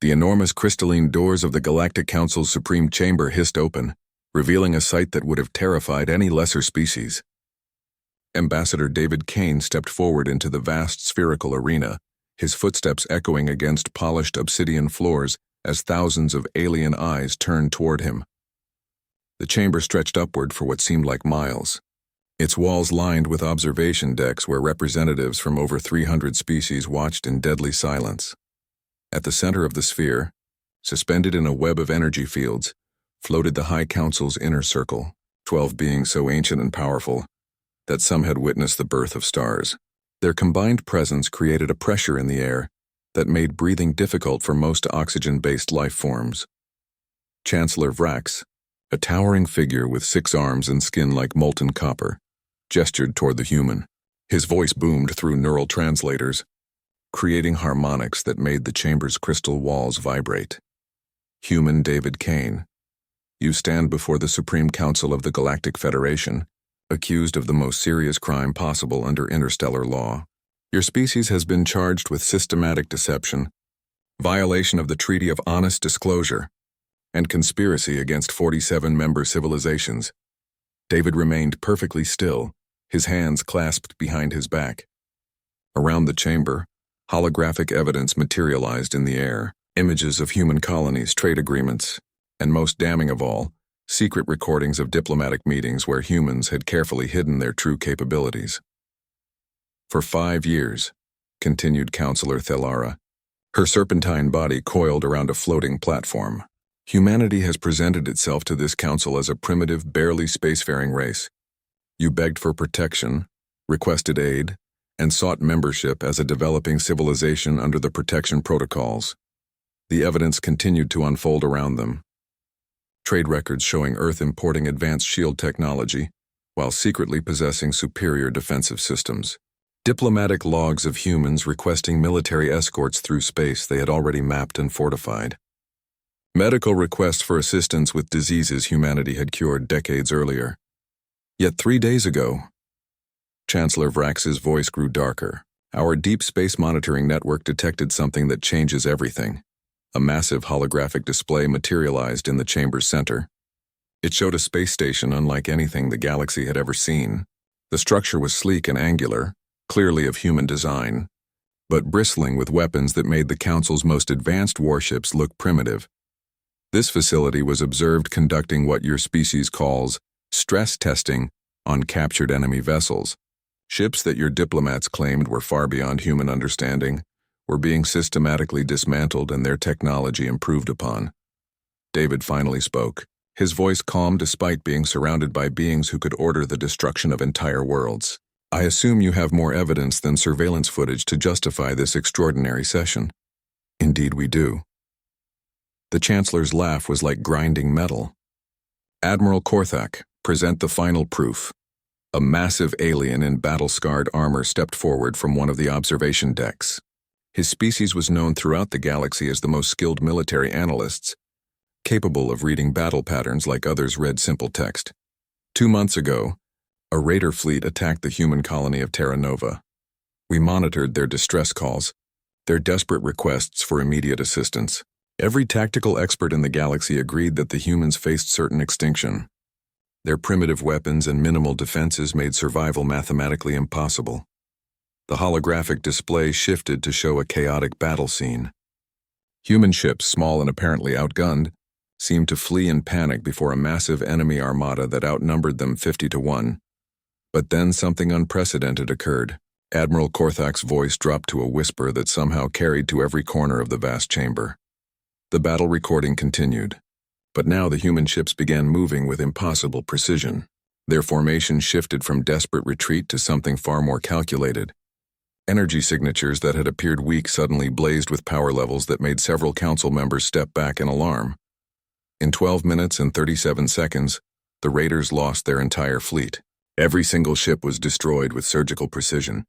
The enormous crystalline doors of the Galactic Council's Supreme Chamber hissed open, revealing a sight that would have terrified any lesser species. Ambassador David Kane stepped forward into the vast spherical arena, his footsteps echoing against polished obsidian floors as thousands of alien eyes turned toward him. The chamber stretched upward for what seemed like miles, its walls lined with observation decks where representatives from over 300 species watched in deadly silence. At the center of the sphere, suspended in a web of energy fields, floated the High Council's inner circle, 12 beings so ancient and powerful that some had witnessed the birth of stars. Their combined presence created a pressure in the air that made breathing difficult for most oxygen-based life forms. Chancellor Vrax, a towering figure with 6 arms and skin like molten copper, gestured toward the human. His voice boomed through neural translators, creating harmonics that made the chamber's crystal walls vibrate. Human David Kane, you stand before the Supreme Council of the Galactic Federation, accused of the most serious crime possible under interstellar law. Your species has been charged with systematic deception, violation of the Treaty of Honest Disclosure, and conspiracy against 47 member civilizations. David remained perfectly still, his hands clasped behind his back. Around the chamber, holographic evidence materialized in the air, images of human colonies, trade agreements, and most damning of all, secret recordings of diplomatic meetings where humans had carefully hidden their true capabilities. For 5 years, continued Counselor Thelara, her serpentine body coiled around a floating platform, humanity has presented itself to this council as a primitive, barely spacefaring race. You begged for protection, requested aid, and sought membership as a developing civilization under the protection protocols. The evidence continued to unfold around them. Trade records showing Earth importing advanced shield technology, while secretly possessing superior defensive systems. Diplomatic logs of humans requesting military escorts through space they had already mapped and fortified. Medical requests for assistance with diseases humanity had cured decades earlier. Yet 3 days ago, Chancellor Vrax's voice grew darker. Our deep space monitoring network detected something that changes everything. A massive holographic display materialized in the chamber's center. It showed a space station unlike anything the galaxy had ever seen. The structure was sleek and angular, clearly of human design, but bristling with weapons that made the Council's most advanced warships look primitive. This facility was observed conducting what your species calls stress testing on captured enemy vessels. Ships that your diplomats claimed were far beyond human understanding were being systematically dismantled and their technology improved upon. David finally spoke, his voice calm despite being surrounded by beings who could order the destruction of entire worlds. I assume you have more evidence than surveillance footage to justify this extraordinary session. Indeed we do. The Chancellor's laugh was like grinding metal. Admiral Korthak, present the final proof. A massive alien in battle-scarred armor stepped forward from one of the observation decks. His species was known throughout the galaxy as the most skilled military analysts, capable of reading battle patterns like others read simple text. 2 months ago, a raider fleet attacked the human colony of Terra Nova. We monitored their distress calls, their desperate requests for immediate assistance. Every tactical expert in the galaxy agreed that the humans faced certain extinction. Their primitive weapons and minimal defenses made survival mathematically impossible. The holographic display shifted to show a chaotic battle scene. Human ships, small and apparently outgunned, seemed to flee in panic before a massive enemy armada that outnumbered them 50-1. But then something unprecedented occurred. Admiral Korthak's voice dropped to a whisper that somehow carried to every corner of the vast chamber. The battle recording continued, but now the human ships began moving with impossible precision. Their formation shifted from desperate retreat to something far more calculated. Energy signatures that had appeared weak suddenly blazed with power levels that made several council members step back in alarm. In 12 minutes and 37 seconds, the raiders lost their entire fleet. Every single ship was destroyed with surgical precision.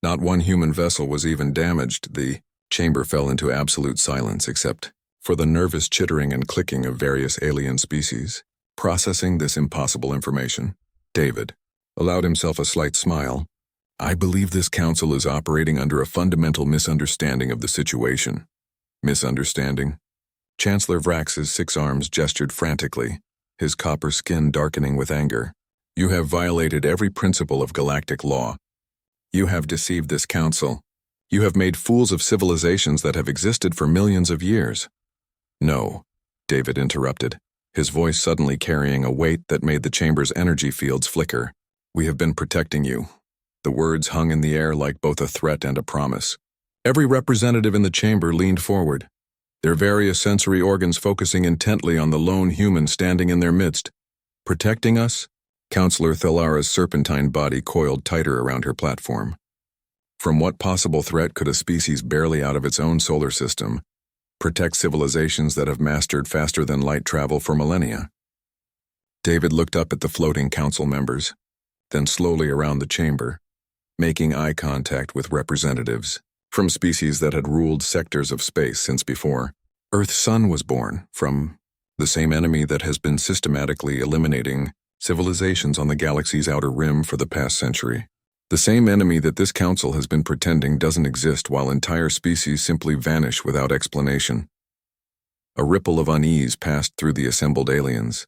Not one human vessel was even damaged. The chamber fell into absolute silence except for the nervous chittering and clicking of various alien species. Processing this impossible information, David allowed himself a slight smile. I believe this council is operating under a fundamental misunderstanding of the situation. Misunderstanding? Chancellor Vrax's 6 arms gestured frantically, his copper skin darkening with anger. You have violated every principle of galactic law. You have deceived this council. You have made fools of civilizations that have existed for millions of years. No, David interrupted, his voice suddenly carrying a weight that made the chamber's energy fields flicker. We have been protecting you. The words hung in the air like both a threat and a promise. Every representative in the chamber leaned forward, their various sensory organs focusing intently on the lone human standing in their midst. Protecting us? Counselor Thalara's serpentine body coiled tighter around her platform. From what possible threat could a species barely out of its own solar system protect civilizations that have mastered faster than light travel for millennia? David looked up at the floating council members, then slowly around the chamber, making eye contact with representatives from species that had ruled sectors of space since before Earth's sun was born, from the same enemy that has been systematically eliminating civilizations on the galaxy's outer rim for the past century. The same enemy that this council has been pretending doesn't exist while entire species simply vanish without explanation. A ripple of unease passed through the assembled aliens.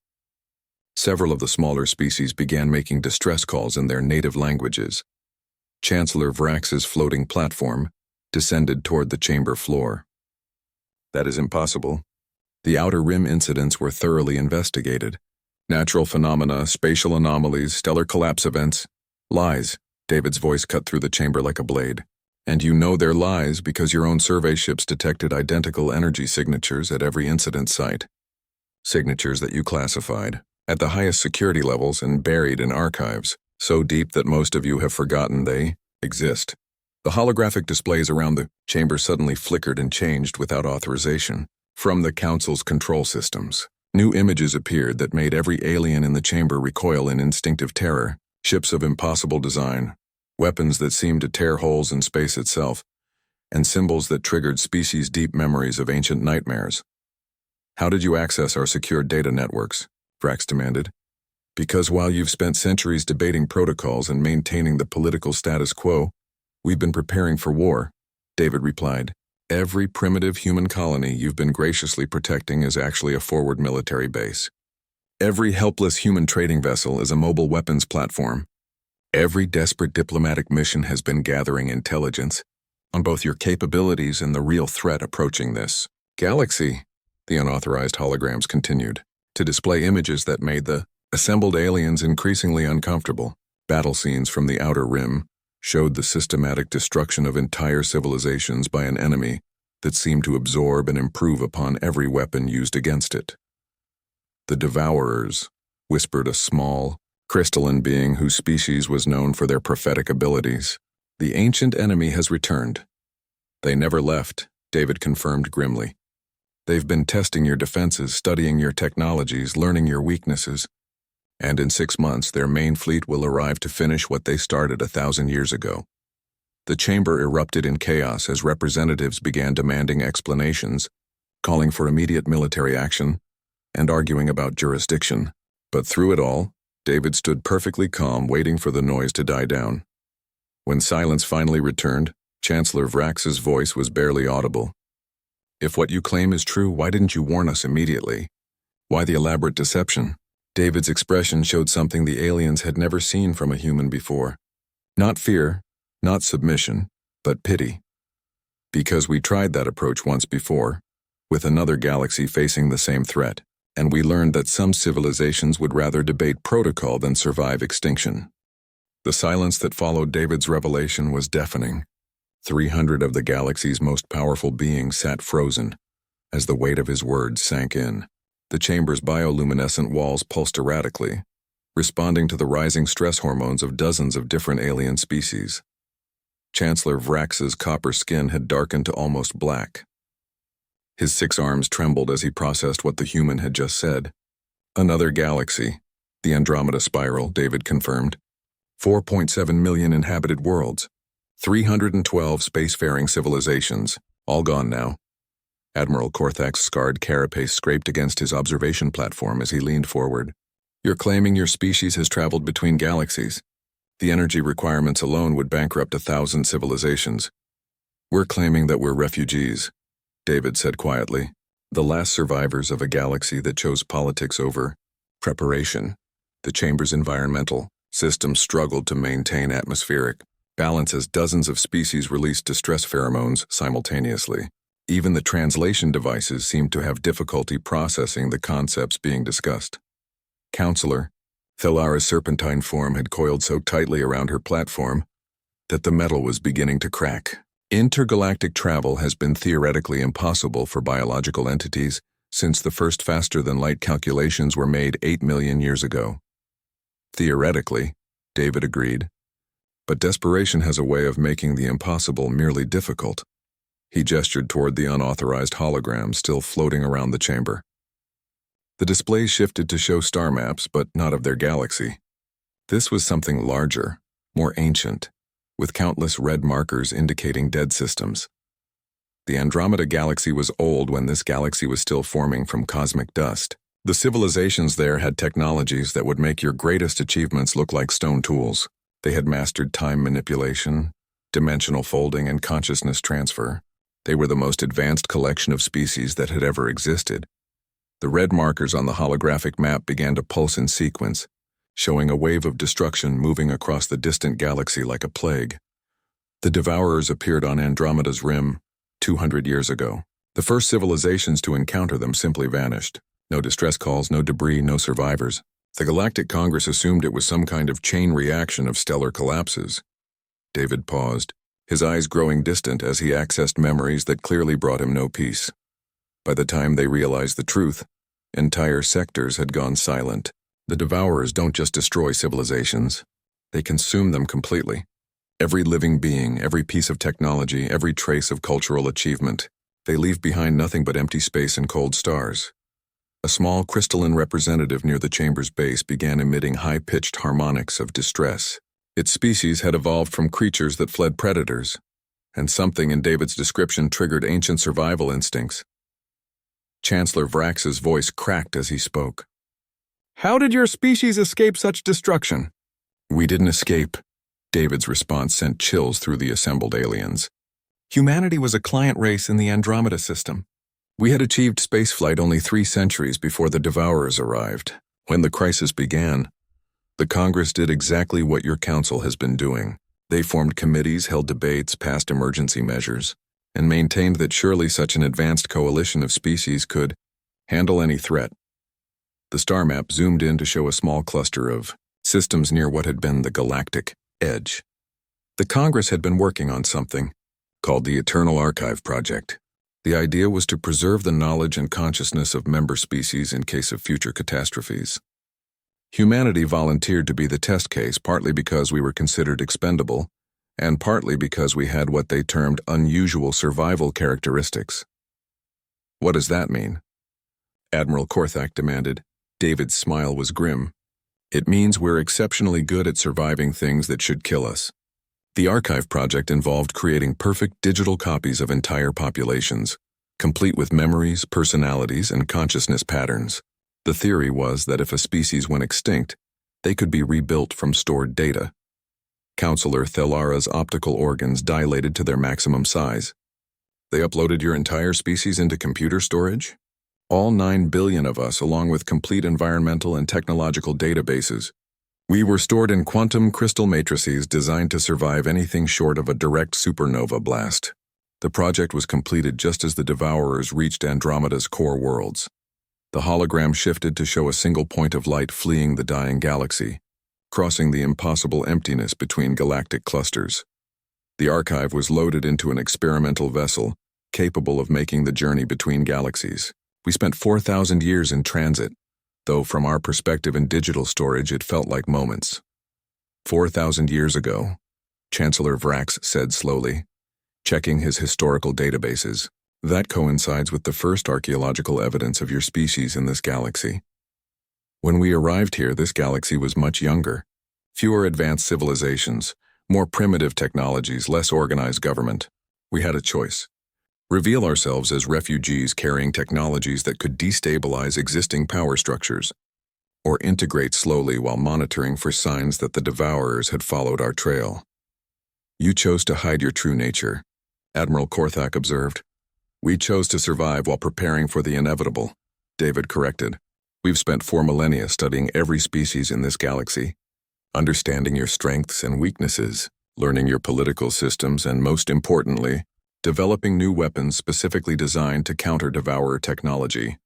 Several of the smaller species began making distress calls in their native languages. Chancellor Vrax's floating platform descended toward the chamber floor. That is impossible. The outer rim incidents were thoroughly investigated. Natural phenomena, spatial anomalies, stellar collapse events. Lies. David's voice cut through the chamber like a blade. And you know they're lies because your own survey ships detected identical energy signatures at every incident site. Signatures that you classified at the highest security levels and buried in archives, so deep that most of you have forgotten they exist. The holographic displays around the chamber suddenly flickered and changed without authorization. From the Council's control systems, new images appeared that made every alien in the chamber recoil in instinctive terror. Ships of impossible design, weapons that seemed to tear holes in space itself, and symbols that triggered species-deep memories of ancient nightmares. How did you access our secure data networks? Vrax demanded. Because while you've spent centuries debating protocols and maintaining the political status quo, we've been preparing for war, David replied. Every primitive human colony you've been graciously protecting is actually a forward military base. Every helpless human trading vessel is a mobile weapons platform. Every desperate diplomatic mission has been gathering intelligence on both your capabilities and the real threat approaching this galaxy. The unauthorized holograms continued to display images that made the assembled aliens increasingly uncomfortable. Battle scenes from the outer rim showed the systematic destruction of entire civilizations by an enemy that seemed to absorb and improve upon every weapon used against it. The Devourers, whispered a small, crystalline being whose species was known for their prophetic abilities. The ancient enemy has returned. They never left, David confirmed grimly. They've been testing your defenses, studying your technologies, learning your weaknesses. And in 6 months, their main fleet will arrive to finish what they started 1,000 years ago. The chamber erupted in chaos as representatives began demanding explanations, calling for immediate military action, and arguing about jurisdiction. But through it all, David stood perfectly calm, waiting for the noise to die down. When silence finally returned, Chancellor Vrax's voice was barely audible. If what you claim is true, why didn't you warn us immediately? Why the elaborate deception? David's expression showed something the aliens had never seen from a human before. Not fear, not submission, but pity. Because we tried that approach once before, with another galaxy facing the same threat. And we learned that some civilizations would rather debate protocol than survive extinction. The silence that followed David's revelation was deafening. 300 of the galaxy's most powerful beings sat frozen as the weight of his words sank in. The chamber's bioluminescent walls pulsed erratically, responding to the rising stress hormones of dozens of different alien species. Chancellor Vrax's copper skin had darkened to almost black. His 6 arms trembled as he processed what the human had just said. Another galaxy, the Andromeda Spiral, David confirmed. 4.7 million inhabited worlds. 312 spacefaring civilizations, all gone now. Admiral Korthak's scarred carapace scraped against his observation platform as he leaned forward. You're claiming your species has traveled between galaxies. The energy requirements alone would bankrupt 1,000 civilizations. We're claiming that we're refugees. David said quietly. The last survivors of a galaxy that chose politics over preparation. The chamber's environmental system struggled to maintain atmospheric balance as dozens of species released distress pheromones simultaneously. Even the translation devices seemed to have difficulty processing the concepts being discussed. Counselor, Thalara's serpentine form had coiled so tightly around her platform that the metal was beginning to crack. Intergalactic travel has been theoretically impossible for biological entities since the first faster-than-light calculations were made 8 million years ago. Theoretically, David agreed, but desperation has a way of making the impossible merely difficult. He gestured toward the unauthorized hologram still floating around the chamber. The display shifted to show star maps, but not of their galaxy. This was something larger, more ancient, with countless red markers indicating dead systems. The Andromeda galaxy was old when this galaxy was still forming from cosmic dust. The civilizations there had technologies that would make your greatest achievements look like stone tools. They had mastered time manipulation, dimensional folding, and consciousness transfer. They were the most advanced collection of species that had ever existed. The red markers on the holographic map began to pulse in sequence, showing a wave of destruction moving across the distant galaxy like a plague. The Devourers appeared on Andromeda's rim 200 years ago. The first civilizations to encounter them simply vanished. No distress calls, no debris, no survivors. The Galactic Congress assumed it was some kind of chain reaction of stellar collapses. David paused, his eyes growing distant as he accessed memories that clearly brought him no peace. By the time they realized the truth, entire sectors had gone silent. The Devourers don't just destroy civilizations, they consume them completely. Every living being, every piece of technology, every trace of cultural achievement. They leave behind nothing but empty space and cold stars. A small crystalline representative near the chamber's base began emitting high-pitched harmonics of distress. Its species had evolved from creatures that fled predators, and something in David's description triggered ancient survival instincts. Chancellor Vrax's voice cracked as he spoke. "How did your species escape such destruction?" "We didn't escape." David's response sent chills through the assembled aliens. Humanity was a client race in the Andromeda system. We had achieved spaceflight only 3 centuries before the Devourers arrived. When the crisis began, the Congress did exactly what your council has been doing. They formed committees, held debates, passed emergency measures, and maintained that surely such an advanced coalition of species could handle any threat. The star map zoomed in to show a small cluster of systems near what had been the galactic edge. The Congress had been working on something called the Eternal Archive Project. The idea was to preserve the knowledge and consciousness of member species in case of future catastrophes. Humanity volunteered to be the test case, partly because we were considered expendable, and partly because we had what they termed unusual survival characteristics. "What does that mean?" Admiral Korthak demanded. David's smile was grim. "It means we're exceptionally good at surviving things that should kill us." The archive project involved creating perfect digital copies of entire populations, complete with memories, personalities, and consciousness patterns. The theory was that if a species went extinct, they could be rebuilt from stored data. Counselor Thalara's optical organs dilated to their maximum size. "They uploaded your entire species into computer storage?" "All 9 billion of us, along with complete environmental and technological databases. We were stored in quantum crystal matrices designed to survive anything short of a direct supernova blast." The project was completed just as the Devourers reached Andromeda's core worlds. The hologram shifted to show a single point of light fleeing the dying galaxy, crossing the impossible emptiness between galactic clusters. The archive was loaded into an experimental vessel, capable of making the journey between galaxies. We spent 4,000 years in transit, though from our perspective in digital storage it felt like moments. 4,000 years ago, Chancellor Vrax said slowly, checking his historical databases. "That coincides with the first archaeological evidence of your species in this galaxy. When we arrived here, this galaxy was much younger. Fewer advanced civilizations, more primitive technologies, less organized government. We had a choice. Reveal ourselves as refugees carrying technologies that could destabilize existing power structures, or integrate slowly while monitoring for signs that the Devourers had followed our trail. You chose to hide your true nature," Admiral Korthak observed. We chose to survive while preparing for the inevitable, David corrected. We've spent 4 millennia studying every species in this galaxy, understanding your strengths and weaknesses, learning your political systems, and most importantly, developing new weapons specifically designed to counter devourer technology.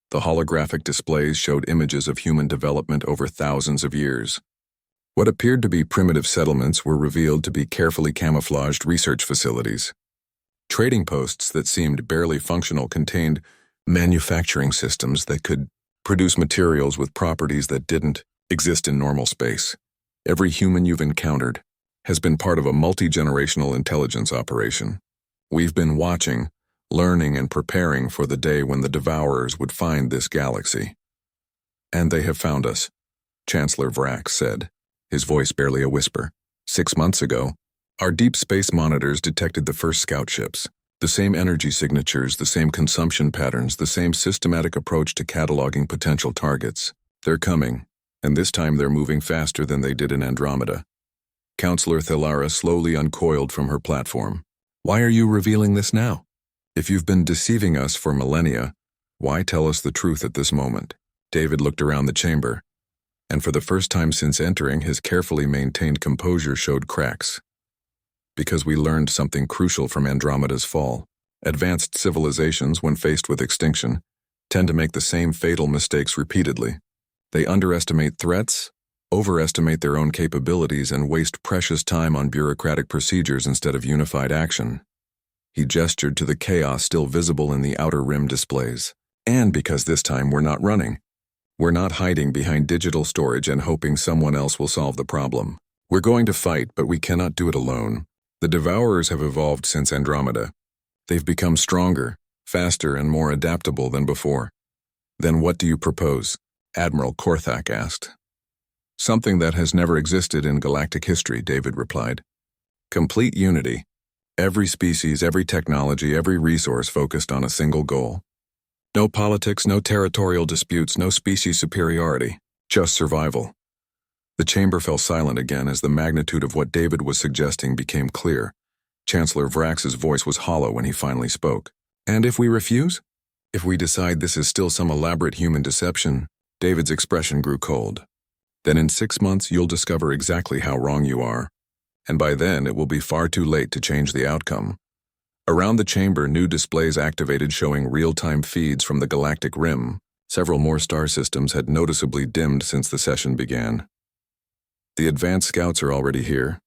The holographic displays showed images of human development over thousands of years. What appeared to be primitive settlements were revealed to be carefully camouflaged research facilities. Trading posts that seemed barely functional contained manufacturing systems that could produce materials with properties that didn't exist in normal space. Every human you've encountered has been part of a multi-generational intelligence operation. We've been watching, learning, and preparing for the day when the devourers would find this galaxy. And they have found us, Chancellor Vrax said, his voice barely a whisper. 6 months ago, our deep space monitors detected the first scout ships. The same energy signatures, the same consumption patterns, the same systematic approach to cataloging potential targets. They're coming, and this time they're moving faster than they did in Andromeda. Counselor Thalara slowly uncoiled from her platform. Why are you revealing this now? If you've been deceiving us for millennia, why tell us the truth at this moment? David looked around the chamber, and for the first time since entering, his carefully maintained composure showed cracks. Because we learned something crucial from Andromeda's fall. Advanced civilizations, when faced with extinction, tend to make the same fatal mistakes repeatedly. They underestimate threats, overestimate their own capabilities, and waste precious time on bureaucratic procedures instead of unified action. He gestured to the chaos still visible in the outer rim displays. And because this time we're not running. We're not hiding behind digital storage and hoping someone else will solve the problem. We're going to fight, but we cannot do it alone. The Devourers have evolved since Andromeda. They've become stronger, faster, and more adaptable than before. Then what do you propose? Admiral Korthak asked. Something that has never existed in galactic history, David replied. Complete unity. Every species, every technology, every resource focused on a single goal. No politics, no territorial disputes, no species superiority, just survival. The chamber fell silent again as the magnitude of what David was suggesting became clear. Chancellor Vrax's voice was hollow when he finally spoke. And if we refuse? If we decide this is still some elaborate human deception? David's expression grew cold. Then in 6 months you'll discover exactly how wrong you are. And by then it will be far too late to change the outcome. Around the chamber, new displays activated showing real-time feeds from the galactic rim. Several more star systems had noticeably dimmed since the session began. The advanced scouts are already here,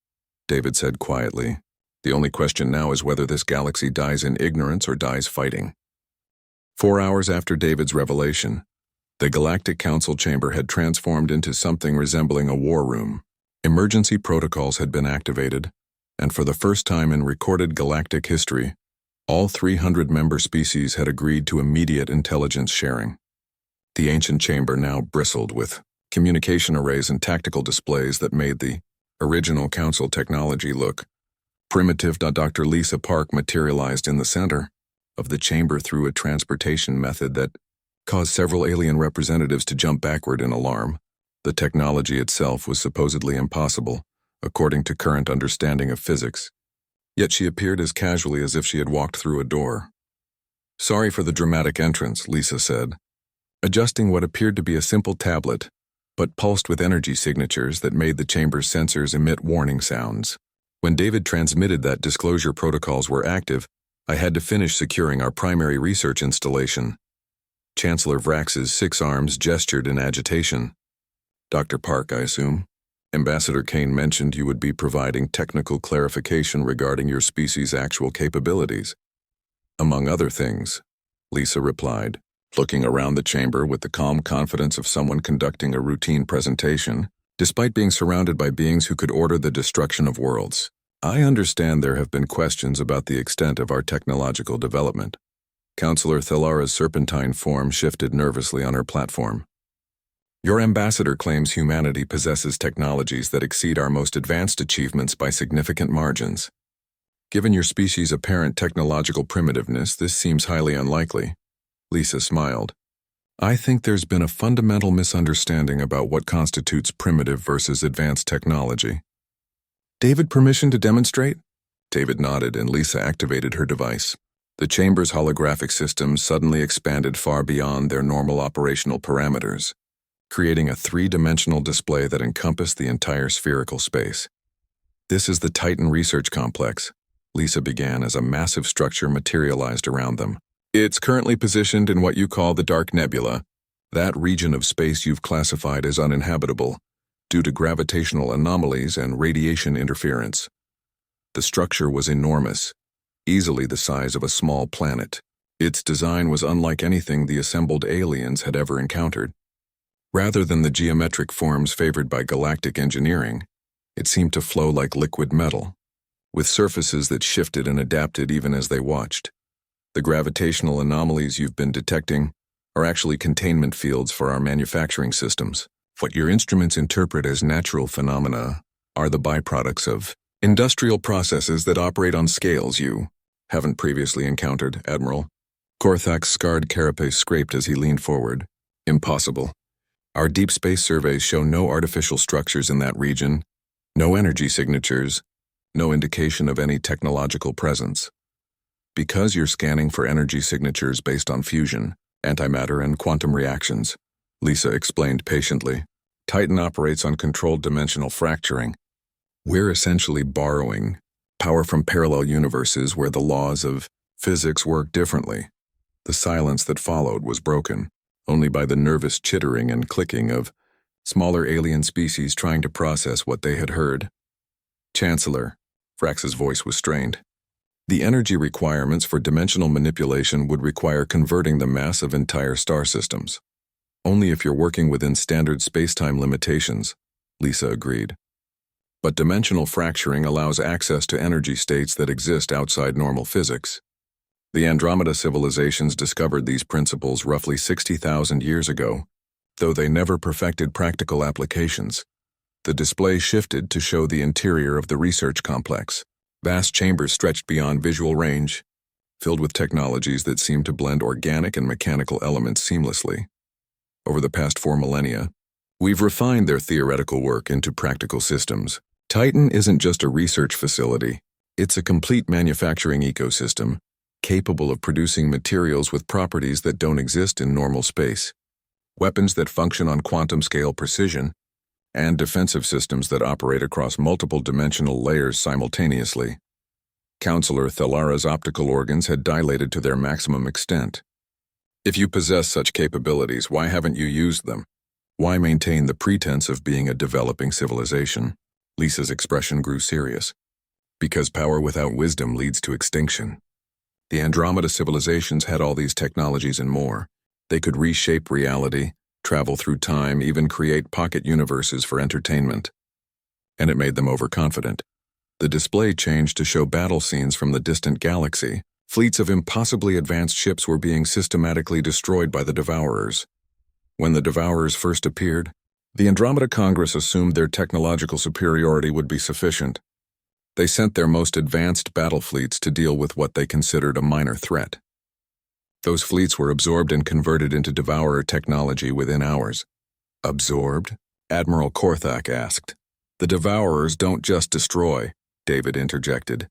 David said quietly. The only question now is whether this galaxy dies in ignorance or dies fighting. 4 hours after David's revelation, the Galactic Council chamber had transformed into something resembling a war room. Emergency protocols had been activated, and for the first time in recorded galactic history, all 300 member species had agreed to immediate intelligence sharing. The ancient chamber now bristled with communication arrays and tactical displays that made the original council technology look primitive. Dr. Lisa Park materialized in the center of the chamber through a transportation method that caused several alien representatives to jump backward in alarm. The technology itself was supposedly impossible, according to current understanding of physics. Yet she appeared as casually as if she had walked through a door. Sorry for the dramatic entrance, Lisa said, adjusting what appeared to be a simple tablet, but pulsed with energy signatures that made the chamber's sensors emit warning sounds. When David transmitted that disclosure protocols were active, I had to finish securing our primary research installation. Chancellor Vrax's 6 arms gestured in agitation. Dr. Park, I assume. Ambassador Kane mentioned you would be providing technical clarification regarding your species' actual capabilities. Among other things, Lisa replied, looking around the chamber with the calm confidence of someone conducting a routine presentation, despite being surrounded by beings who could order the destruction of worlds. I understand there have been questions about the extent of our technological development. Counselor Thalara's serpentine form shifted nervously on her platform. Your ambassador claims humanity possesses technologies that exceed our most advanced achievements by significant margins. Given your species' apparent technological primitiveness, this seems highly unlikely. Lisa smiled. I think there's been a fundamental misunderstanding about what constitutes primitive versus advanced technology. David, permission to demonstrate? David nodded and Lisa activated her device. The chamber's holographic systems suddenly expanded far beyond their normal operational parameters, creating a three-dimensional display that encompassed the entire spherical space. "This is the Titan Research Complex," Lisa began as a massive structure materialized around them. "It's currently positioned in what you call the Dark Nebula, that region of space you've classified as uninhabitable, due to gravitational anomalies and radiation interference." The structure was enormous, easily the size of a small planet. Its design was unlike anything the assembled aliens had ever encountered. Rather than the geometric forms favored by galactic engineering, it seemed to flow like liquid metal, with surfaces that shifted and adapted even as they watched. "The gravitational anomalies you've been detecting are actually containment fields for our manufacturing systems. What your instruments interpret as natural phenomena are the byproducts of industrial processes that operate on scales you haven't previously encountered, Admiral." Korthak's scarred carapace scraped as he leaned forward. "Impossible. Our deep space surveys show no artificial structures in that region, no energy signatures, no indication of any technological presence. Because you're scanning for energy signatures based on fusion, antimatter, and quantum reactions," Lisa explained patiently. "Titan operates on controlled dimensional fracturing. We're essentially borrowing power from parallel universes where the laws of physics work differently." The silence that followed was broken only by the nervous chittering and clicking of smaller alien species trying to process what they had heard. "Chancellor," Vrax's voice was strained, "the energy requirements for dimensional manipulation would require converting the mass of entire star systems. Only if you're working within standard spacetime limitations," Lisa agreed. "But dimensional fracturing allows access to energy states that exist outside normal physics. The Andromeda civilizations discovered these principles roughly 60,000 years ago, though they never perfected practical applications." The display shifted to show the interior of the research complex. Vast chambers stretched beyond visual range, filled with technologies that seemed to blend organic and mechanical elements seamlessly. Over the past 4 millennia, we've refined their theoretical work into practical systems. Titan isn't just a research facility, it's a complete manufacturing ecosystem, capable of producing materials with properties that don't exist in normal space, weapons that function on quantum-scale precision, and defensive systems that operate across multiple dimensional layers simultaneously. Counselor Thalara's optical organs had dilated to their maximum extent. "If you possess such capabilities, why haven't you used them? Why maintain the pretense of being a developing civilization?" Lisa's expression grew serious. "Because power without wisdom leads to extinction. The Andromeda civilizations had all these technologies and more. They could reshape reality, travel through time, even create pocket universes for entertainment. And it made them overconfident." The display changed to show battle scenes from the distant galaxy. Fleets of impossibly advanced ships were being systematically destroyed by the Devourers. When the Devourers first appeared, the Andromeda Congress assumed their technological superiority would be sufficient. They sent their most advanced battle fleets to deal with what they considered a minor threat. Those fleets were absorbed and converted into Devourer technology within hours. "Absorbed?" Admiral Korthak asked. "The Devourers don't just destroy," David interjected.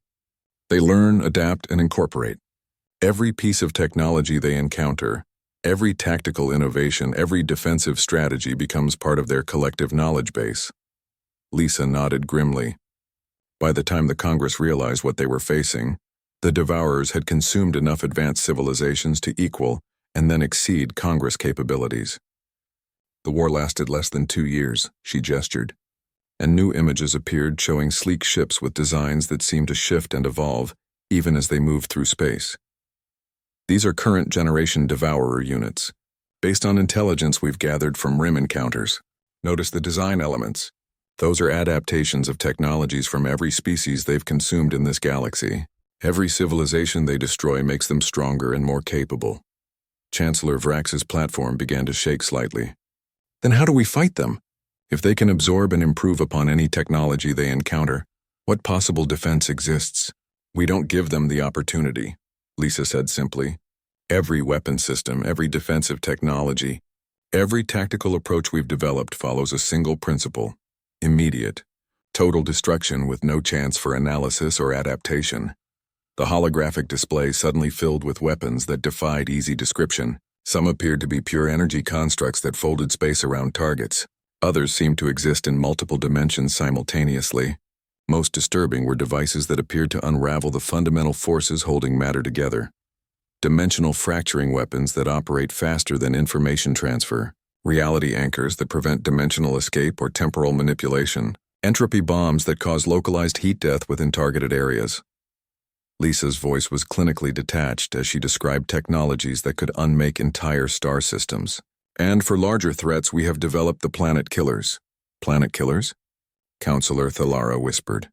"They learn, adapt, and incorporate. Every piece of technology they encounter, every tactical innovation, every defensive strategy becomes part of their collective knowledge base." Lisa nodded grimly. By the time the Congress realized what they were facing, the Devourers had consumed enough advanced civilizations to equal and then exceed Congress capabilities. The war lasted less than 2 years, she gestured, and new images appeared showing sleek ships with designs that seemed to shift and evolve even as they moved through space. "These are current generation Devourer units, based on intelligence we've gathered from Rim encounters. Notice the design elements. Those are adaptations of technologies from every species they've consumed in this galaxy. Every civilization they destroy makes them stronger and more capable." Chancellor Vrax's platform began to shake slightly. "Then how do we fight them? If they can absorb and improve upon any technology they encounter, what possible defense exists?" "We don't give them the opportunity," Lisa said simply. "Every weapon system, every defensive technology, every tactical approach we've developed follows a single principle: immediate, total destruction with no chance for analysis or adaptation. The holographic display suddenly filled with weapons that defied easy description. Some appeared to be pure energy constructs that folded space around targets. Others seemed to exist in multiple dimensions simultaneously. Most disturbing were devices that appeared to unravel the fundamental forces holding matter together. Dimensional fracturing weapons that operate faster than information transfer. Reality anchors that prevent dimensional escape or temporal manipulation. Entropy bombs that cause localized heat death within targeted areas. Lisa's voice was clinically detached as she described technologies that could unmake entire star systems. And for larger threats, we have developed the planet killers. Planet killers? Counselor Thalara whispered.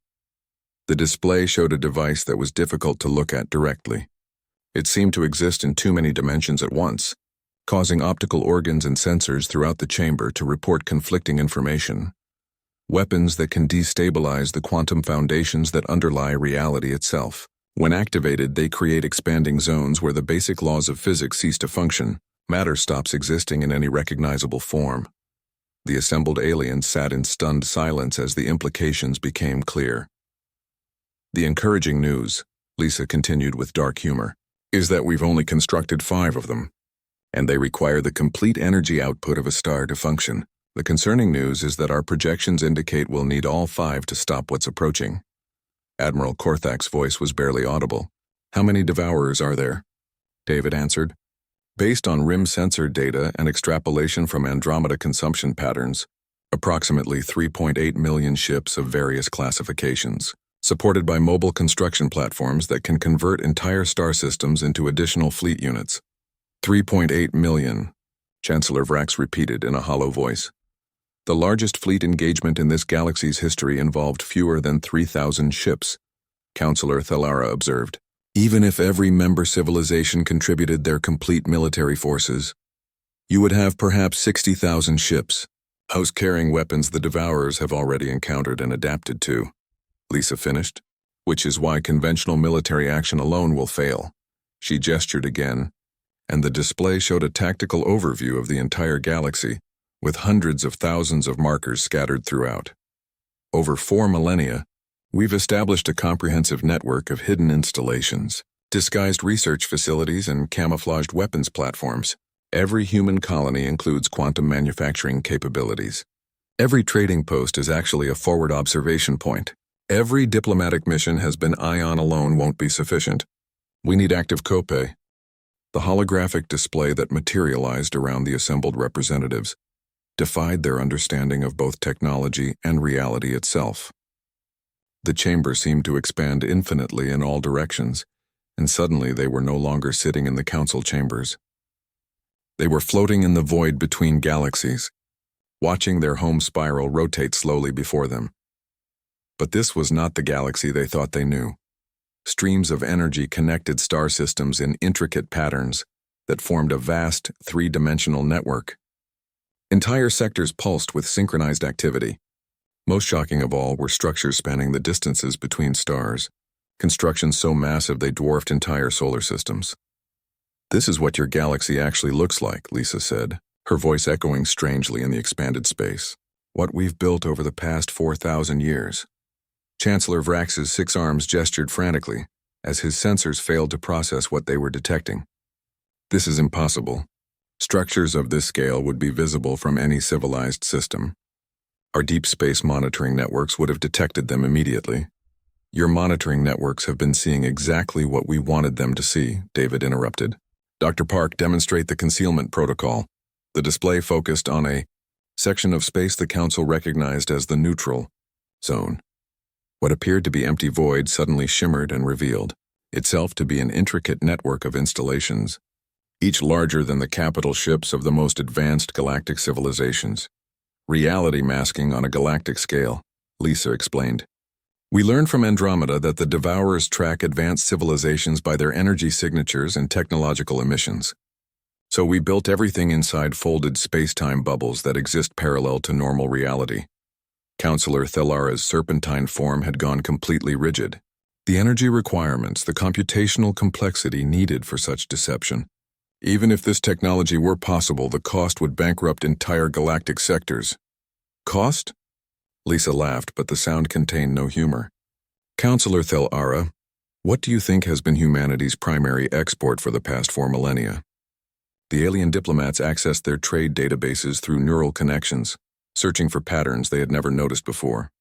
The display showed a device that was difficult to look at directly. It seemed to exist in too many dimensions at once, causing optical organs and sensors throughout the chamber to report conflicting information. Weapons that can destabilize the quantum foundations that underlie reality itself. When activated, they create expanding zones where the basic laws of physics cease to function. Matter stops existing in any recognizable form. The assembled aliens sat in stunned silence as the implications became clear. The encouraging news, Lisa continued with dark humor, is that we've only constructed 5 of them, and they require the complete energy output of a star to function. The concerning news is that our projections indicate we'll need all 5 to stop what's approaching. Admiral Korthak's voice was barely audible. How many devourers are there? David answered. Based on rim sensor data and extrapolation from Andromeda consumption patterns, approximately 3.8 million ships of various classifications, supported by mobile construction platforms that can convert entire star systems into additional fleet units. 3.8 million, Chancellor Vrax repeated in a hollow voice. The largest fleet engagement in this galaxy's history involved fewer than 3,000 ships, Counselor Thalara observed. Even if every member civilization contributed their complete military forces, you would have perhaps 60,000 ships. House-carrying weapons the Devourers have already encountered and adapted to, Lisa finished, which is why conventional military action alone will fail. She gestured again, and the display showed a tactical overview of the entire galaxy, with hundreds of thousands of markers scattered throughout. Over 4 millennia, we've established a comprehensive network of hidden installations, disguised research facilities, and camouflaged weapons platforms. Every human colony includes quantum manufacturing capabilities. Every trading post is actually a forward observation point. Every diplomatic mission has been ion alone won't be sufficient. We need active copay. The holographic display that materialized around the assembled representatives defied their understanding of both technology and reality itself. The chamber seemed to expand infinitely in all directions, and suddenly they were no longer sitting in the council chambers. They were floating in the void between galaxies, watching their home spiral rotate slowly before them. But this was not the galaxy they thought they knew. Streams of energy connected star systems in intricate patterns that formed a vast, 3-dimensional network. Entire sectors pulsed with synchronized activity. Most shocking of all were structures spanning the distances between stars, constructions so massive they dwarfed entire solar systems. This is what your galaxy actually looks like, Lisa said, her voice echoing strangely in the expanded space. What we've built over the past 4,000 years. Chancellor Vrax's 6 arms gestured frantically, as his sensors failed to process what they were detecting. This is impossible. Structures of this scale would be visible from any civilized system. Our deep space monitoring networks would have detected them immediately. Your monitoring networks have been seeing exactly what we wanted them to see, David interrupted. Dr. Park, demonstrate the concealment protocol. The display focused on a section of space the Council recognized as the neutral zone. What appeared to be empty void suddenly shimmered and revealed, itself to be an intricate network of installations, each larger than the capital ships of the most advanced galactic civilizations. Reality masking on a galactic scale, Lisa explained. We learned from Andromeda that the Devourers track advanced civilizations by their energy signatures and technological emissions. So we built everything inside folded space-time bubbles that exist parallel to normal reality. Counselor Thalara's serpentine form had gone completely rigid. The energy requirements, the computational complexity needed for such deception. Even if this technology were possible, the cost would bankrupt entire galactic sectors. Cost? Lisa laughed, but the sound contained no humor. Counselor Thalara, What do you think has been humanity's primary export for the past 4 millennia? The alien diplomats accessed their trade databases through neural connections, searching for patterns they had never noticed before.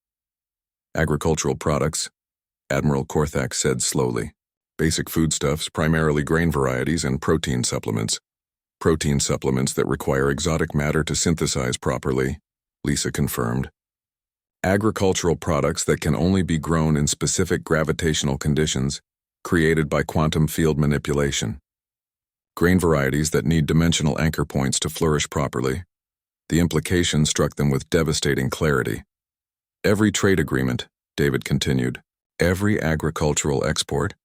Agricultural products, Admiral Korthak said slowly. Basic foodstuffs, primarily grain varieties and protein supplements. Protein supplements that require exotic matter to synthesize properly, Lisa confirmed. Agricultural products that can only be grown in specific gravitational conditions, created by quantum field manipulation. Grain varieties that need dimensional anchor points to flourish properly. The implication struck them with devastating clarity. Every trade agreement, David continued, every agricultural export,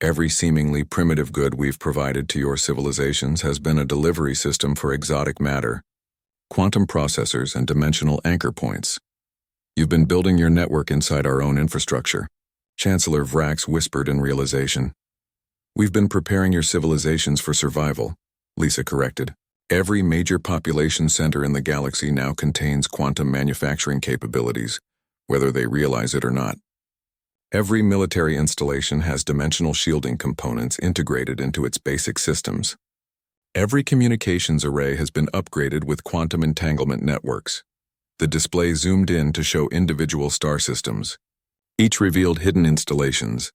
every seemingly primitive good we've provided to your civilizations has been a delivery system for exotic matter, quantum processors and dimensional anchor points. You've been building your network inside our own infrastructure, Chancellor Vrax whispered in realization. We've been preparing your civilizations for survival, Lisa corrected. Every major population center in the galaxy now contains quantum manufacturing capabilities, whether they realize it or not. Every military installation has dimensional shielding components integrated into its basic systems. Every communications array has been upgraded with quantum entanglement networks. The display zoomed in to show individual star systems. Each revealed hidden installations,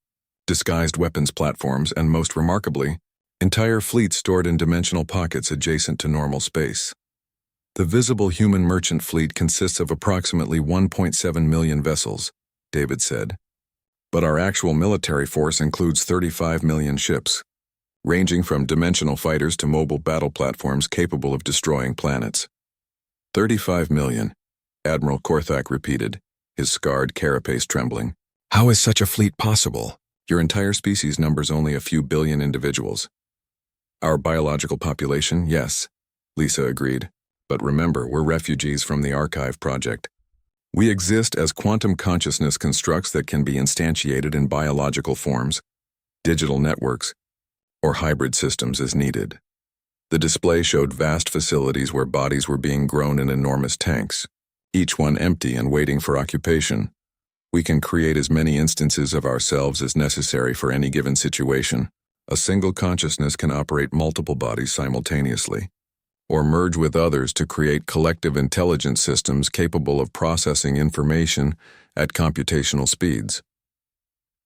disguised weapons platforms, and most remarkably, entire fleets stored in dimensional pockets adjacent to normal space. The visible human merchant fleet consists of approximately 1.7 million vessels, David said. But our actual military force includes 35 million ships, ranging from dimensional fighters to mobile battle platforms capable of destroying planets. 35 million, Admiral Korthak repeated, his scarred carapace trembling. How is such a fleet possible? Your entire species numbers only a few billion individuals. Our biological population, yes, Lisa agreed. But remember, we're refugees from the Archive Project. We exist as quantum consciousness constructs that can be instantiated in biological forms, digital networks, or hybrid systems as needed. The display showed vast facilities where bodies were being grown in enormous tanks, each one empty and waiting for occupation. We can create as many instances of ourselves as necessary for any given situation. A single consciousness can operate multiple bodies simultaneously, or merge with others to create collective intelligence systems capable of processing information at computational speeds.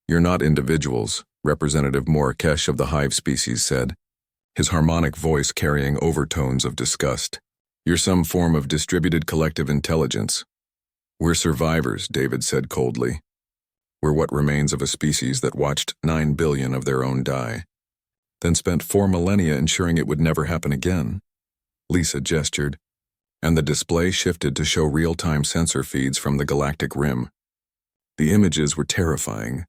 You're not individuals, Representative Morakesh of the Hive species said, his harmonic voice carrying overtones of disgust. You're some form of distributed collective intelligence. We're survivors, David said coldly. We're what remains of a species that watched 9 billion of their own die, then spent 4 millennia ensuring it would never happen again. Lisa gestured, and the display shifted to show real-time sensor feeds from the galactic rim. The images were terrifying.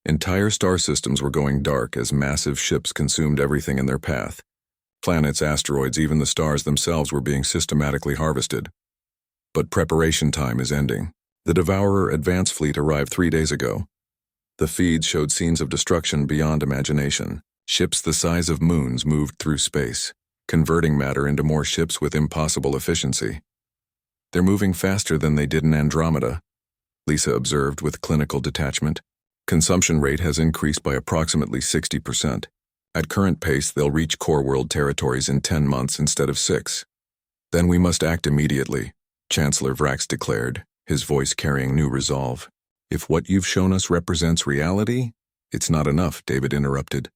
Entire star systems were going dark as massive ships consumed everything in their path. Planets, asteroids, even the stars themselves were being systematically harvested. But preparation time is ending. The Devourer advance fleet arrived 3 days ago. The feeds showed scenes of destruction beyond imagination. Ships the size of moons moved through space, converting matter into more ships with impossible efficiency. They're moving faster than they did in Andromeda, Lisa observed with clinical detachment. Consumption rate has increased by approximately 60%. At current pace, they'll reach core world territories in 10 months instead of 6. Then we must act immediately, Chancellor Vrax declared, his voice carrying new resolve. If what you've shown us represents reality, it's not enough, David interrupted.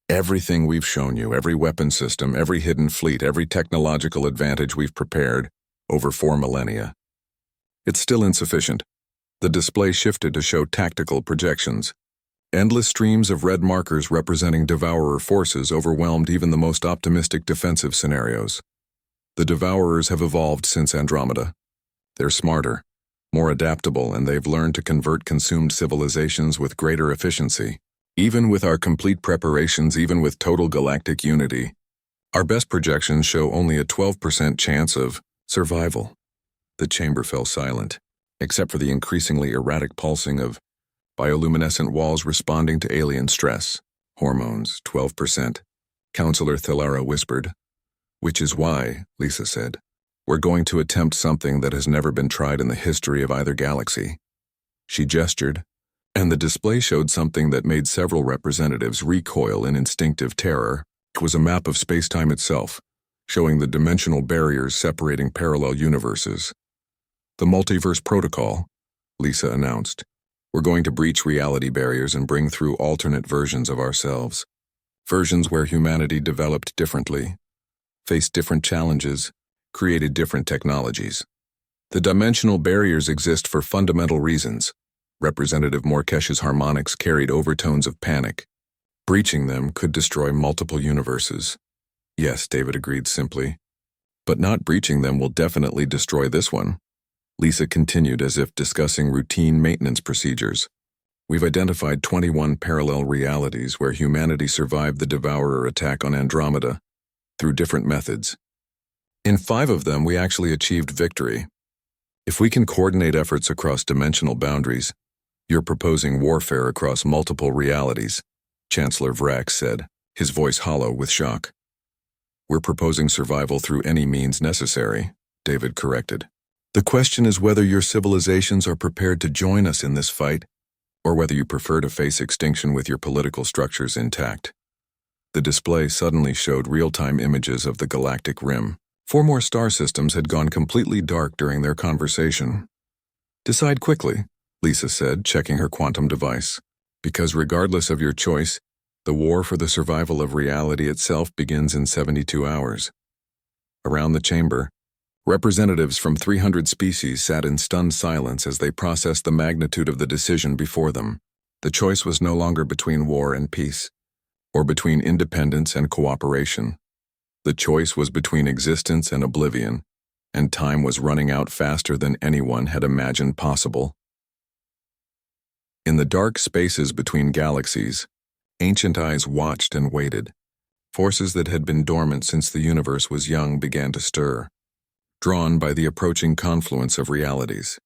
Everything we've shown you, every weapon system, every hidden fleet, every technological advantage we've prepared, over 4 millennia. It's still insufficient. The display shifted to show tactical projections. Endless streams of red markers representing Devourer forces overwhelmed even the most optimistic defensive scenarios. The Devourers have evolved since Andromeda. They're smarter, more adaptable, and they've learned to convert consumed civilizations with greater efficiency. Even with our complete preparations, even with total galactic unity, our best projections show only a 12% chance of survival. The chamber fell silent, except for the increasingly erratic pulsing of bioluminescent walls responding to alien stress. Hormones, 12%. Counselor Thalara whispered. Which is why, Lisa said, we're going to attempt something that has never been tried in the history of either galaxy. She gestured, And the display showed something that made several representatives recoil in instinctive terror. It was a map of space-time itself, showing the dimensional barriers separating parallel universes. "The multiverse protocol," Lisa announced. "We're going to breach reality barriers and bring through alternate versions of ourselves. Versions where humanity developed differently, faced different challenges, created different technologies. The dimensional barriers exist for fundamental reasons." Representative Morkesh's harmonics carried overtones of panic. "Breaching them could destroy multiple universes." "Yes," David agreed simply. "But not breaching them will definitely destroy this one." Lisa continued as if discussing routine maintenance procedures. "We've identified 21 parallel realities where humanity survived the Devourer attack on Andromeda through different methods. In 5 of them, we actually achieved victory. If we can coordinate efforts across dimensional boundaries, you're proposing warfare across multiple realities," Chancellor Vrax said, his voice hollow with shock. "We're proposing survival through any means necessary," David corrected. "The question is whether your civilizations are prepared to join us in this fight, or whether you prefer to face extinction with your political structures intact." The display suddenly showed real-time images of the galactic rim. 4 more star systems had gone completely dark during their conversation. "Decide quickly," Lisa said, checking her quantum device. "Because regardless of your choice, the war for the survival of reality itself begins in 72 hours. Around the chamber, representatives from 300 species sat in stunned silence as they processed the magnitude of the decision before them. The choice was no longer between war and peace, or between independence and cooperation. The choice was between existence and oblivion, and time was running out faster than anyone had imagined possible. In the dark spaces between galaxies, ancient eyes watched and waited. Forces that had been dormant since the universe was young began to stir, drawn by the approaching confluence of realities.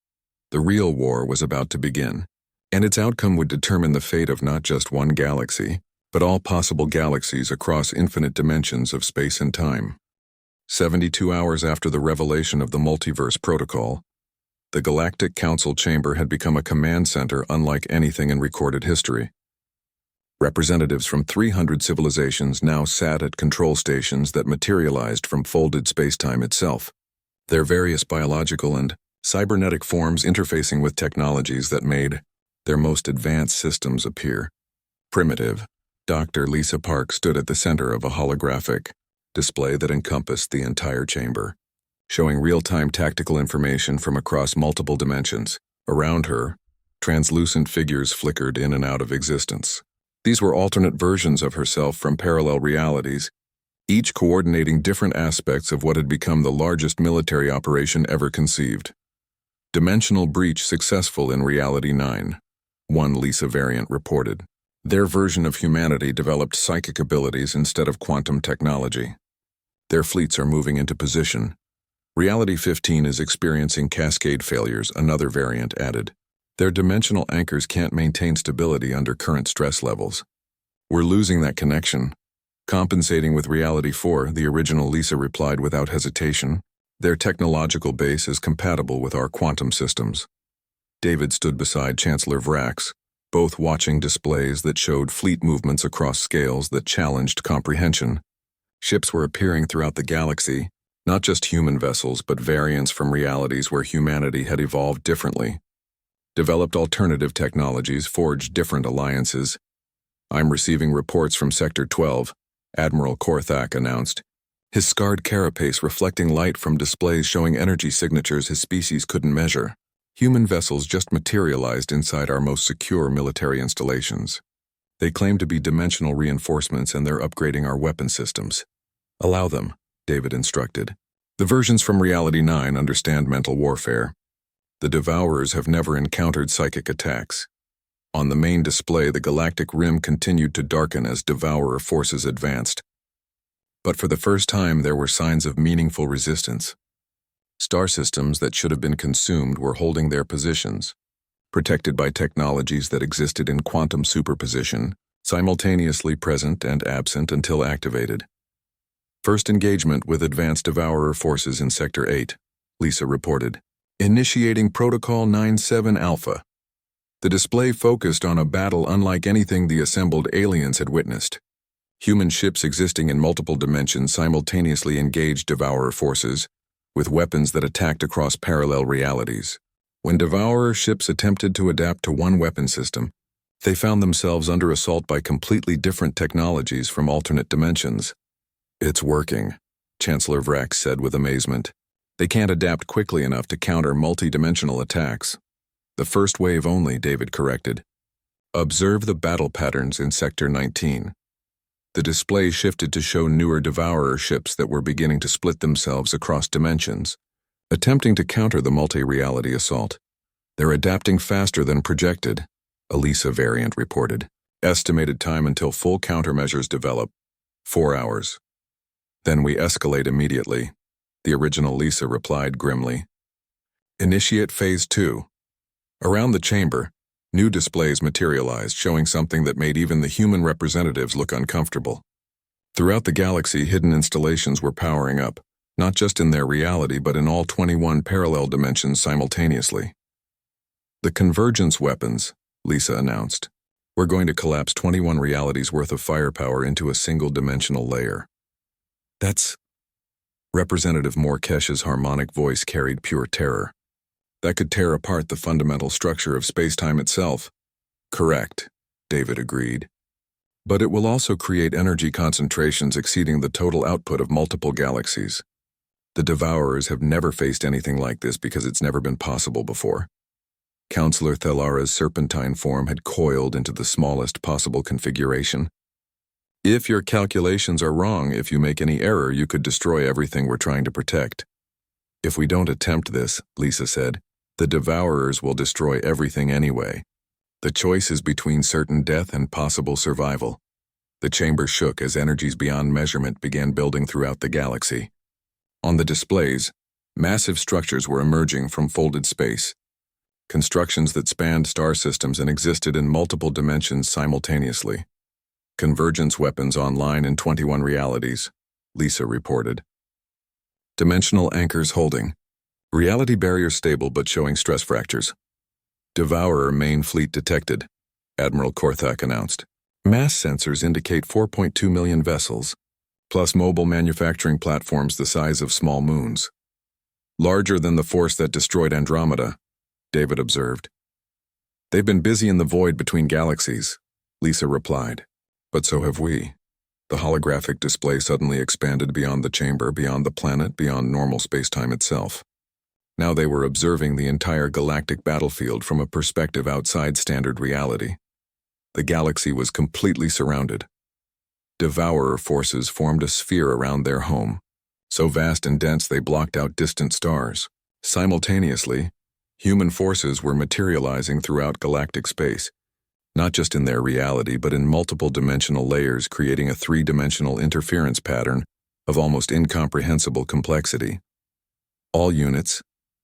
The real war was about to begin, and its outcome would determine the fate of not just one galaxy, but all possible galaxies across infinite dimensions of space and time. 72 hours after the revelation of the multiverse protocol, the Galactic Council chamber had become a command center unlike anything in recorded history. Representatives from 300 civilizations now sat at control stations that materialized from folded spacetime itself, their various biological and cybernetic forms interfacing with technologies that made their most advanced systems appear primitive. Dr. Lisa Park stood at the center of a holographic display that encompassed the entire chamber, showing real-time tactical information from across multiple dimensions. Around her, translucent figures flickered in and out of existence. These were alternate versions of herself from parallel realities, each coordinating different aspects of what had become the largest military operation ever conceived. "Dimensional breach successful in Reality 9, one Lisa variant reported. Their version of humanity developed psychic abilities instead of quantum technology. Their fleets are moving into position. Reality 15 is experiencing cascade failures," another variant added. "Their dimensional anchors can't maintain stability under current stress levels. We're losing that connection." "Compensating with Reality 4, the original Lisa replied without hesitation. "Their technological base is compatible with our quantum systems." David stood beside Chancellor Vrax, both watching displays that showed fleet movements across scales that challenged comprehension. Ships were appearing throughout the galaxy, not just human vessels, but variants from realities where humanity had evolved differently, developed alternative technologies, forged different alliances. "I'm receiving reports from Sector 12, Admiral Korthak announced, his scarred carapace reflecting light from displays showing energy signatures his species couldn't measure. Human vessels just materialized inside our most secure military installations. They claim to be dimensional reinforcements and they're upgrading our weapon systems." "Allow them," David instructed. "The versions from Reality 9 understand mental warfare. The Devourers have never encountered psychic attacks." On the main display, the galactic rim continued to darken as Devourer forces advanced. But for the first time, there were signs of meaningful resistance. Star systems that should have been consumed were holding their positions, protected by technologies that existed in quantum superposition, simultaneously present and absent until activated. "First engagement with advanced Devourer forces in Sector 8, Lisa reported. "Initiating Protocol 97 Alpha." The display focused on a battle unlike anything the assembled aliens had witnessed. Human ships existing in multiple dimensions simultaneously engaged Devourer forces, with weapons that attacked across parallel realities. When Devourer ships attempted to adapt to one weapon system, they found themselves under assault by completely different technologies from alternate dimensions. "It's working," Chancellor Vrax said with amazement. "They can't adapt quickly enough to counter multi-dimensional attacks." "The first wave only," David corrected. "Observe the battle patterns in Sector 19. The display shifted to show newer Devourer ships that were beginning to split themselves across dimensions, attempting to counter the multi-reality assault. "They're adapting faster than projected," a Lisa variant reported. "Estimated time until full countermeasures develop, 4 hours. Then we escalate immediately," the original Lisa replied grimly. "Initiate Phase 2. Around the chamber, new displays materialized, showing something that made even the human representatives look uncomfortable. Throughout the galaxy, hidden installations were powering up, not just in their reality but in all 21 parallel dimensions simultaneously. "The convergence weapons," Lisa announced. "We're going to collapse 21 realities worth of firepower into a single-dimensional layer." "That's..." Representative Morkesh's harmonic voice carried pure terror. "That could tear apart the fundamental structure of space-time itself." "Correct," David agreed. "But it will also create energy concentrations exceeding the total output of multiple galaxies. The Devourers have never faced anything like this because it's never been possible before." Counselor Thelara's serpentine form had coiled into the smallest possible configuration. "If your calculations are wrong, if you make any error, you could destroy everything we're trying to protect." "If we don't attempt this," Lisa said, "the Devourers will destroy everything anyway. The choice is between certain death and possible survival." The chamber shook as energies beyond measurement began building throughout the galaxy. On the displays, massive structures were emerging from folded space. Constructions that spanned star systems and existed in multiple dimensions simultaneously. "Convergence weapons online in 21 realities," Lisa reported. "Dimensional anchors holding. Reality barrier stable but showing stress fractures." "Devourer main fleet detected," Admiral Korthak announced. "Mass sensors indicate 4.2 million vessels, plus mobile manufacturing platforms the size of small moons. Larger than the force that destroyed Andromeda," David observed. "They've been busy in the void between galaxies," Lisa replied. "But so have we." The holographic display suddenly expanded beyond the chamber, beyond the planet, beyond normal spacetime itself. Now they were observing the entire galactic battlefield from a perspective outside standard reality. The galaxy was completely surrounded. Devourer forces formed a sphere around their home, so vast and dense they blocked out distant stars. Simultaneously, human forces were materializing throughout galactic space, not just in their reality but in multiple dimensional layers, creating a three-dimensional interference pattern of almost incomprehensible complexity. "All units,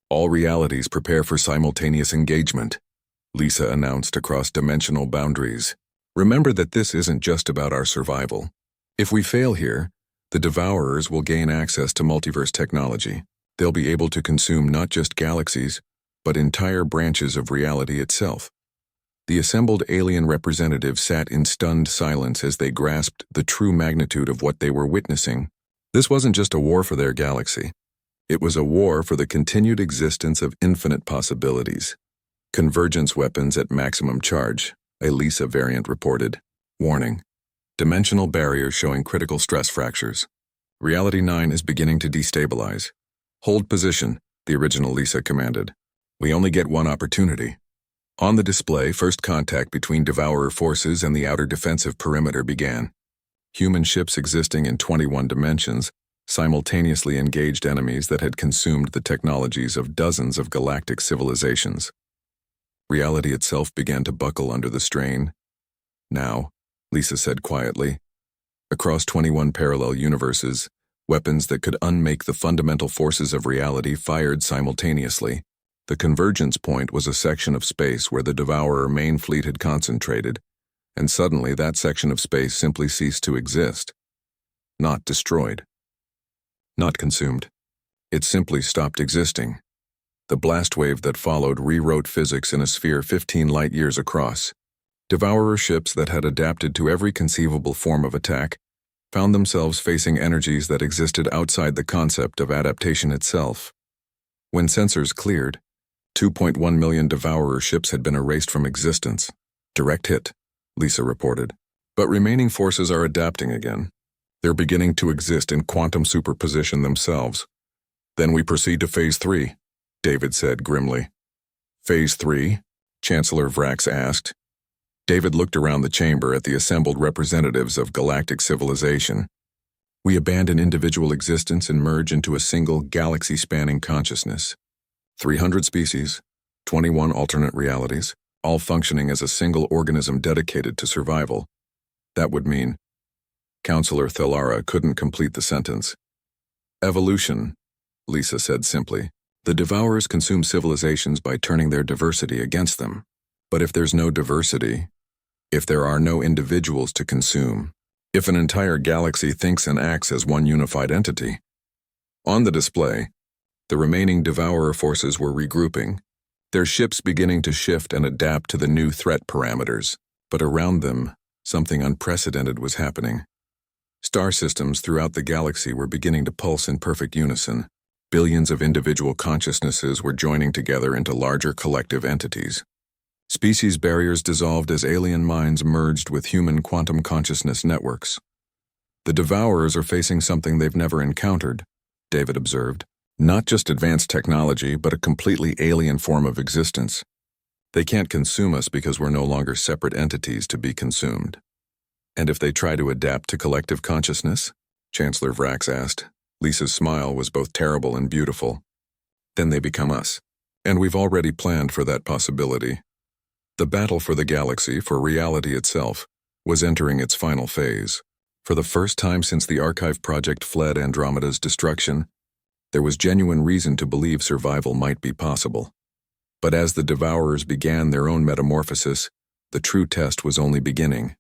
all realities prepare for simultaneous engagement," Lisa announced across dimensional boundaries. "Remember that this isn't just about our survival. If we fail here, the Devourers will gain access to multiverse technology. They'll be able to consume not just galaxies, but entire branches of reality itself." The assembled alien representatives sat in stunned silence as they grasped the true magnitude of what they were witnessing. This wasn't just a war for their galaxy. It was a war for the continued existence of infinite possibilities. "Convergence weapons at maximum charge," a Lisa variant reported. "Warning. Dimensional barriers showing critical stress fractures. Reality 9 is beginning to destabilize. Hold position," the original Lisa commanded. "We only get one opportunity." On the display, first contact between Devourer forces and the outer defensive perimeter began. Human ships existing in 21 dimensions simultaneously engaged enemies that had consumed the technologies of dozens of galactic civilizations. Reality itself began to buckle under the strain. "Now," Lisa said quietly, "across 21 parallel universes, weapons that could unmake the fundamental forces of reality fired simultaneously. The convergence point was a section of space where the Devourer main fleet had concentrated, and suddenly that section of space simply ceased to exist. Not destroyed. Not consumed. It simply stopped existing. The blast wave that followed rewrote physics in a sphere 15 light-years across. Devourer ships that had adapted to every conceivable form of attack found themselves facing energies that existed outside the concept of adaptation itself. When sensors cleared, 2.1 million Devourer ships had been erased from existence. Direct hit, Lisa reported. But remaining forces are adapting again. They're beginning to exist in quantum superposition themselves. Then we proceed to Phase 3, David said grimly. Phase 3? Chancellor Vrax asked. David looked around the chamber at the assembled representatives of galactic civilization. We abandon individual existence and merge into a single galaxy-spanning consciousness. 300 species, 21 alternate realities, all functioning as a single organism dedicated to survival. That would mean... Counselor Thalara couldn't complete the sentence. Evolution, Lisa said simply. The Devourers consume civilizations by turning their diversity against them. But if there's no diversity, if there are no individuals to consume, if an entire galaxy thinks and acts as one unified entity. On the display, the remaining Devourer forces were regrouping, their ships beginning to shift and adapt to the new threat parameters. But around them, something unprecedented was happening. Star systems throughout the galaxy were beginning to pulse in perfect unison. Billions of individual consciousnesses were joining together into larger collective entities. Species barriers dissolved as alien minds merged with human quantum consciousness networks. The Devourers are facing something they've never encountered, David observed. Not just advanced technology, but a completely alien form of existence. They can't consume us because we're no longer separate entities to be consumed. And if they try to adapt to collective consciousness? Chancellor Vrax asked. Lisa's smile was both terrible and beautiful. Then they become us. And we've already planned for that possibility. The battle for the galaxy, for reality itself, was entering its final phase. For the first time since the Archive Project fled Andromeda's destruction, there was genuine reason to believe survival might be possible. But as the Devourers began their own metamorphosis, the true test was only beginning.